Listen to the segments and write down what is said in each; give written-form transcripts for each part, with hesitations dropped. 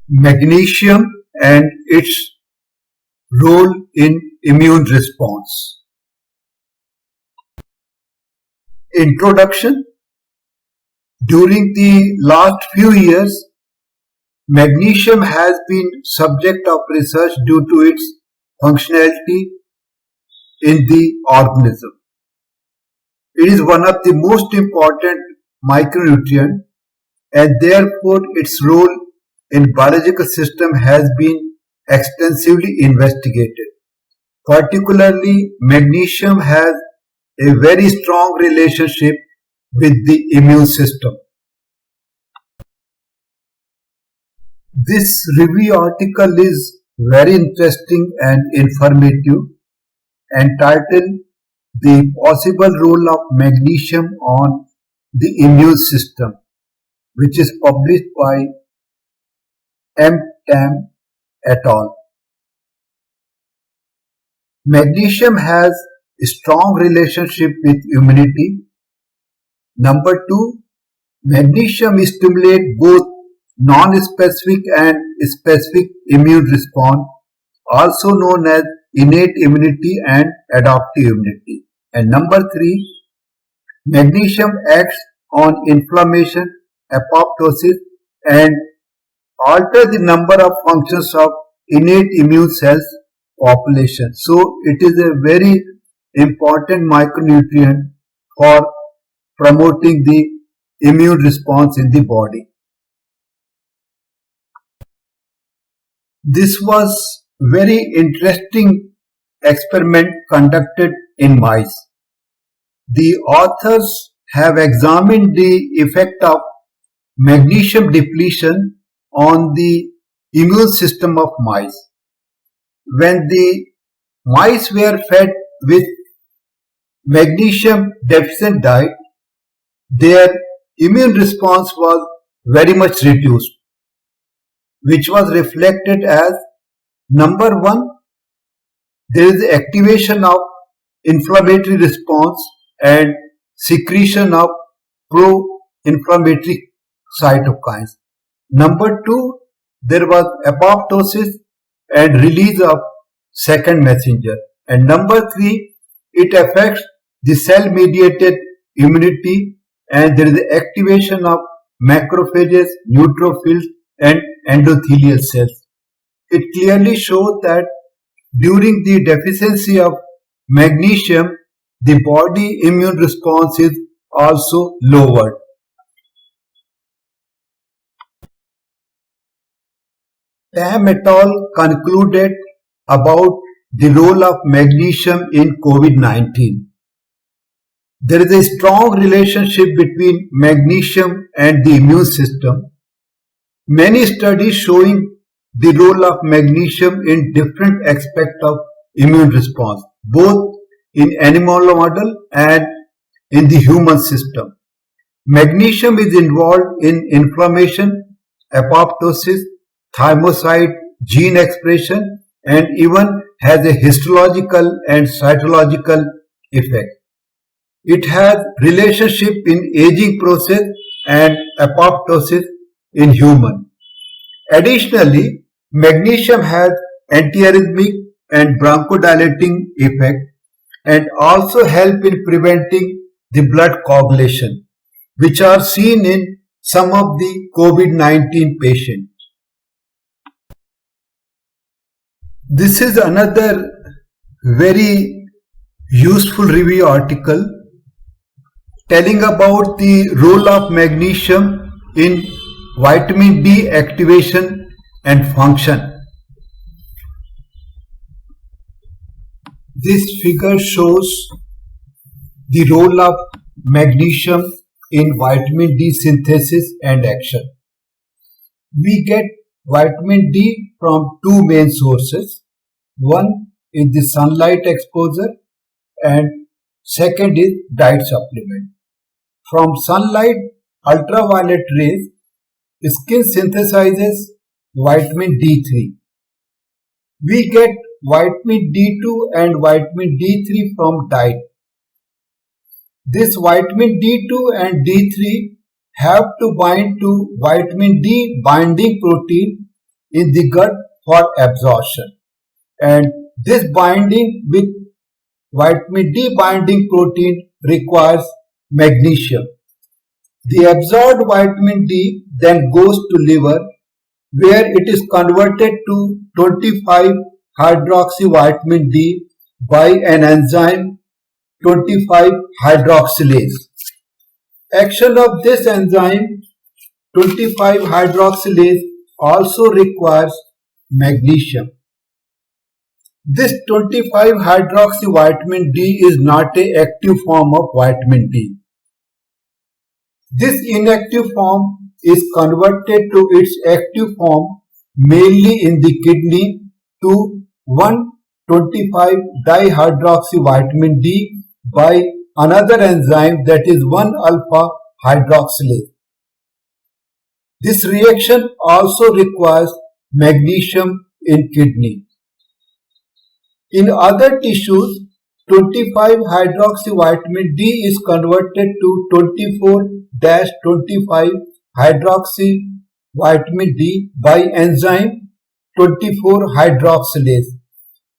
Magnesium and its role in immune response. Introduction. During the last few years, magnesium has been subject of research due to its functionality in the organism. It is one of the most important micronutrient and therefore its role in biological system has been extensively investigated. Particularly, magnesium has a very strong relationship with the immune system. This review article is very interesting and informative, entitled The Possible Role of Magnesium on the Immune System, which is published by M. Tam et al. Magnesium has a strong relationship with immunity. Number two, magnesium stimulates both non-specific and specific immune response, also known as innate immunity and adaptive immunity. And number three, magnesium acts on inflammation, apoptosis, and alter the number of functions of innate immune cells population. So it is a very important micronutrient for promoting the immune response in the body. This was very interesting experiment conducted in mice. The authors have examined the effect of magnesium depletion on the immune system of mice. When the mice were fed with magnesium deficient diet, their immune response was very much reduced, which was reflected as number one, there is activation of inflammatory response and secretion of pro-inflammatory cytokines. Number two, there was apoptosis and release of second messenger. And number three, it affects the cell-mediated immunity and there is activation of macrophages, neutrophils and endothelial cells. It clearly shows that during the deficiency of magnesium, the body immune response is also lowered. Tam et al. Concluded about the role of magnesium in COVID-19. There is a strong relationship between magnesium and the immune system. Many studies showing the role of magnesium in different aspects of immune response, both in animal model and in the human system. Magnesium is involved in inflammation, apoptosis, thymocyte gene expression, and even has a histological and cytological effect. It has relationship in aging process and apoptosis in human. Additionally, magnesium has antiarrhythmic and bronchodilating effect and also help in preventing the blood coagulation, which are seen in some of the COVID-19 patients. This is another very useful review article telling about the role of magnesium in vitamin D activation and function. This figure shows the role of magnesium in vitamin D synthesis and action. We get vitamin D from two main sources. One is the sunlight exposure and second is diet supplement. From sunlight, ultraviolet rays, skin synthesizes vitamin D3. We get vitamin D2 and vitamin D3 from diet. This vitamin D2 and D3 have to bind to vitamin D binding protein in the gut for absorption. And this binding with vitamin D binding protein requires magnesium. The absorbed vitamin D then goes to liver where it is converted to 25-hydroxyvitamin D by an enzyme 25-hydroxylase. Action of this enzyme 25-hydroxylase also requires magnesium. This 25-hydroxyvitamin D is not an active form of vitamin D. This inactive form is converted to its active form mainly in the kidney to 1,25-dihydroxyvitamin D by another enzyme that is 1-alpha hydroxylase. This reaction also requires magnesium in kidney. In other tissues, 25-hydroxyvitamin D is converted to 24-25-hydroxyvitamin D by enzyme 24-hydroxylase.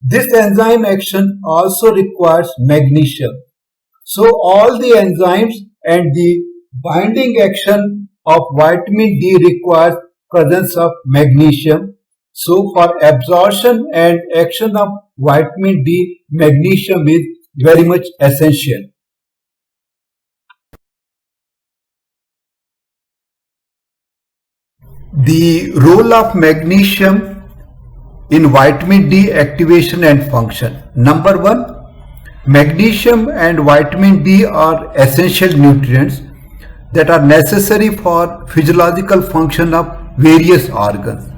This enzyme action also requires magnesium. So all the enzymes and the binding action of vitamin D requires presence of magnesium. So for absorption and action of vitamin D, magnesium is very much essential. The role of magnesium in vitamin D activation and function. Number one, magnesium and vitamin D are essential nutrients that are necessary for physiological function of various organs.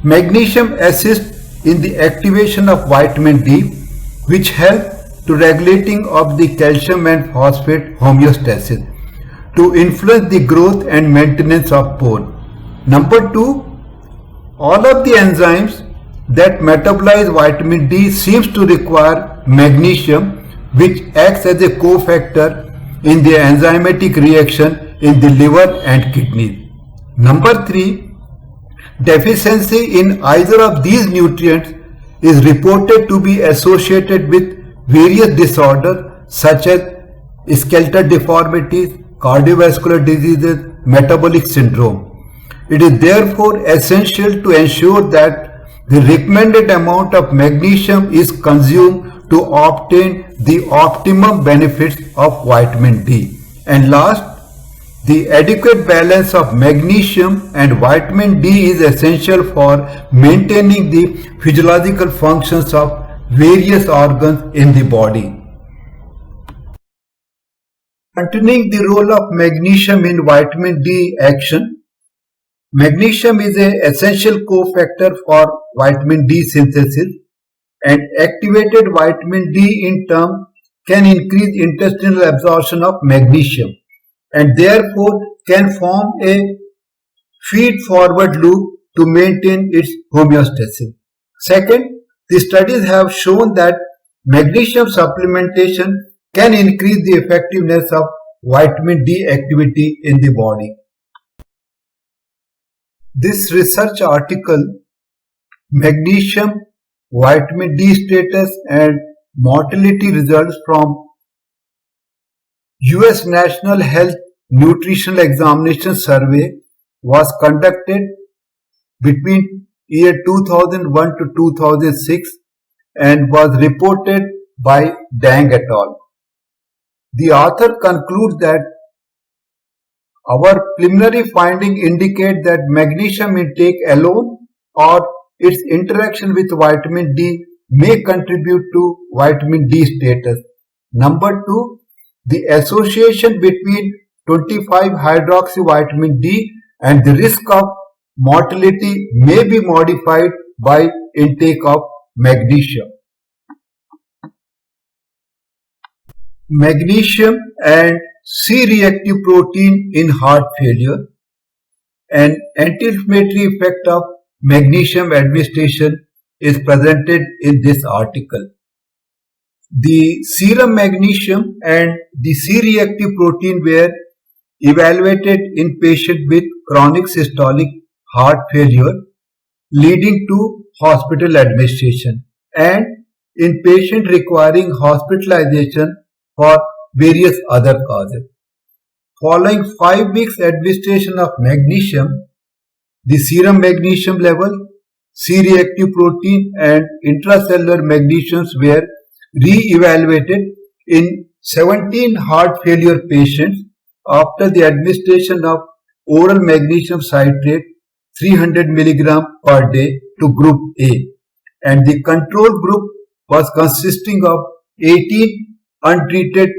Magnesium assists in the activation of vitamin D, which help to regulating of the calcium and phosphate homeostasis to influence the growth and maintenance of bone. Number two, all of the enzymes that metabolize vitamin D seems to require magnesium, which acts as a cofactor in the enzymatic reaction in the liver and kidneys. Number three, deficiency in either of these nutrients is reported to be associated with various disorders such as skeletal deformities, cardiovascular diseases, metabolic syndrome. It is therefore essential to ensure that the recommended amount of magnesium is consumed to obtain the optimum benefits of vitamin D. And last, the adequate balance of magnesium and vitamin D is essential for maintaining the physiological functions of various organs in the body. Continuing the role of magnesium in vitamin D action, magnesium is an essential cofactor for vitamin D synthesis, and activated vitamin D in turn can increase intestinal absorption of magnesium and therefore can form a feed-forward loop to maintain its homeostasis. Second, the studies have shown that magnesium supplementation can increase the effectiveness of vitamin D activity in the body. This research article, Magnesium, Vitamin D Status and Mortality Results from US National Health Nutritional Examination Survey, was conducted between year 2001 to 2006 and was reported by Dang et al. The author concludes that our preliminary findings indicate that magnesium intake alone or its interaction with vitamin D may contribute to vitamin D status. Number two, the association between 25-hydroxyvitamin D and the risk of mortality may be modified by intake of magnesium. Magnesium and C-reactive protein in heart failure. An anti-inflammatory effect of magnesium administration is presented in this article. The serum magnesium and the C-reactive protein were evaluated in patients with chronic systolic heart failure leading to hospital administration, and in patient requiring hospitalization for various other causes. Following 5 weeks administration of magnesium, the serum magnesium level, C-reactive protein and intracellular magnesiums were re-evaluated in 17 heart failure patients after the administration of oral magnesium citrate 300 mg per day to group A, and the control group was consisting of 18 untreated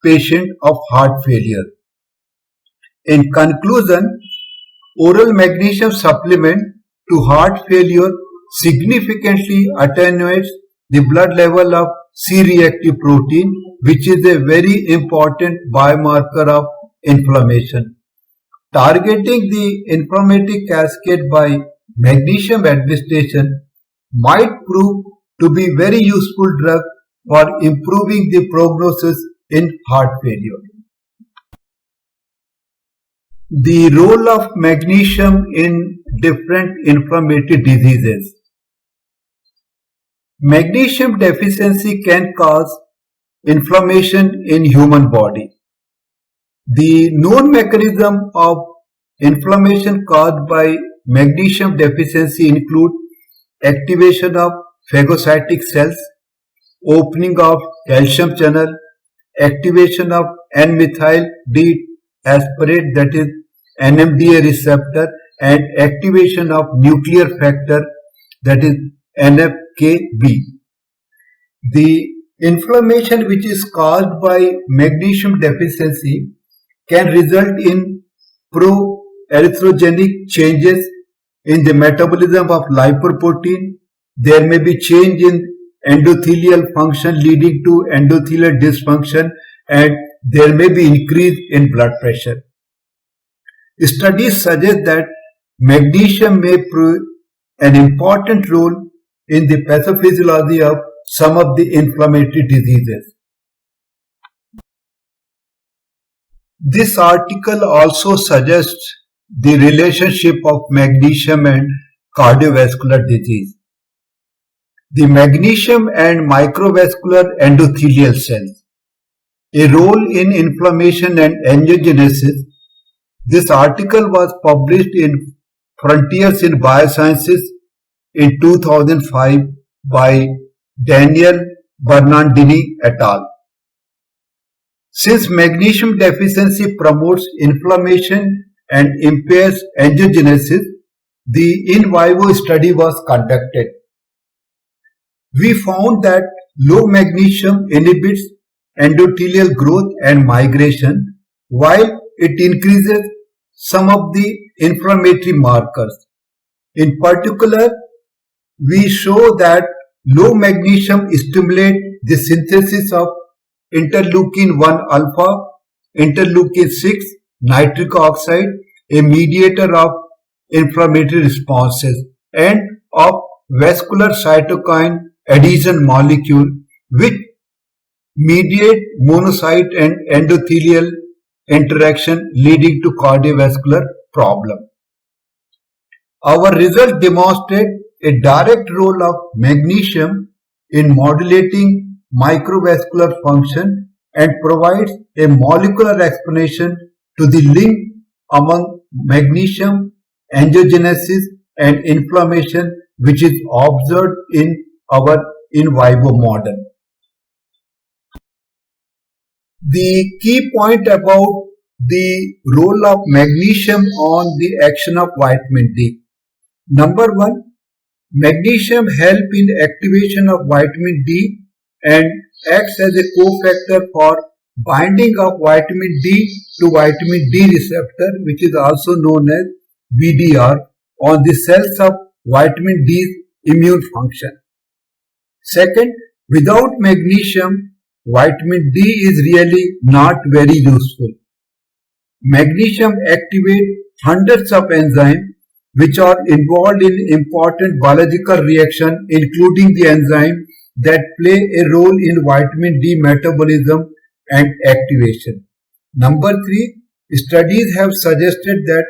patients of heart failure. In conclusion, oral magnesium supplement to heart failure significantly attenuates the blood level of C-reactive protein, which is a very important biomarker of inflammation. Targeting the inflammatory cascade by magnesium administration might prove to be very useful drug for improving the prognosis in heart failure. The role of magnesium in different inflammatory diseases. Magnesium deficiency can cause inflammation in human body. The known mechanism of inflammation caused by magnesium deficiency include activation of phagocytic cells, opening of calcium channel, activation of N-methyl-D aspartate, that is NMDA receptor, and activation of nuclear factor, that is NFKB. The inflammation which is caused by magnesium deficiency can result in pro-erythrogenic changes in the metabolism of lipoprotein. There may be change in endothelial function leading to endothelial dysfunction, and there may be increase in blood pressure. Studies suggest that magnesium may play an important role in the pathophysiology of some of the inflammatory diseases. This article also suggests the relationship of magnesium and cardiovascular disease. The magnesium and microvascular endothelial cells, a role in inflammation and angiogenesis. This article was published in Frontiers in Biosciences in 2005 by Daniel Bernardini et al. Since magnesium deficiency promotes inflammation and impairs angiogenesis, the in vivo study was conducted. We found that low magnesium inhibits endothelial growth and migration, while it increases some of the inflammatory markers. In particular, we show that low magnesium stimulates the synthesis of interleukin 1 alpha, interleukin 6, nitric oxide, a mediator of inflammatory responses, and of vascular cytokine adhesion molecule, which mediate monocyte and endothelial interaction leading to cardiovascular problem. Our result demonstrate a direct role of magnesium in modulating microvascular function and provides a molecular explanation to the link among magnesium, angiogenesis and inflammation which is observed in our in vivo model. The key point about the role of magnesium on the action of vitamin D. Number one, magnesium helps in activation of vitamin D and acts as a cofactor for binding of vitamin D to vitamin D receptor, which is also known as VDR, on the cells of vitamin D's immune function. Second, without magnesium, vitamin D is really not very useful. Magnesium activates hundreds of enzymes which are involved in important biological reactions, including the enzyme that play a role in vitamin D metabolism and activation. Number three, studies have suggested that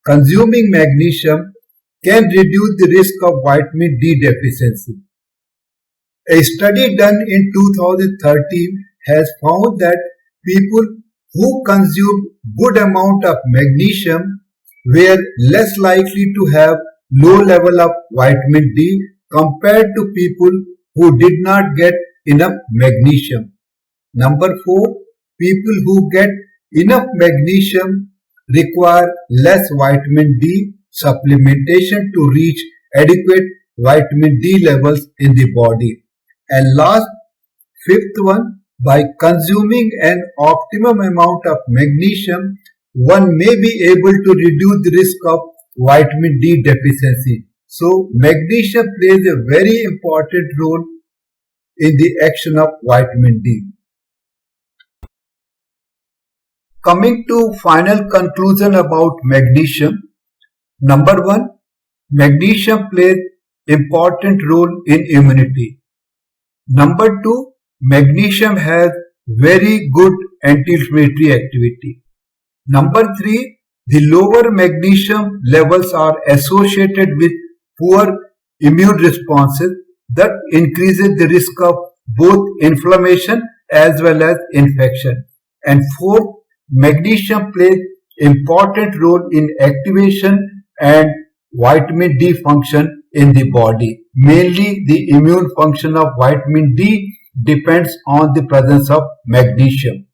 consuming magnesium can reduce the risk of vitamin D deficiency. A study done in 2013 has found that people who consumed good amount of magnesium were less likely to have low level of vitamin D compared to people who did not get enough magnesium. Number 4, people who get enough magnesium require less vitamin D supplementation to reach adequate vitamin D levels in the body. And last, fifth one, by consuming an optimum amount of magnesium, one may be able to reduce the risk of vitamin D deficiency. So, magnesium plays a very important role in the action of vitamin D. Coming to final conclusion about magnesium. Number 1, magnesium plays important role in immunity. Number 2, magnesium has very good anti-inflammatory activity. Number 3, the lower magnesium levels are associated with poor immune responses that increases the risk of both inflammation as well as infection. And fourth, magnesium plays important role in activation and vitamin D function in the body. Mainly the immune function of vitamin D depends on the presence of magnesium.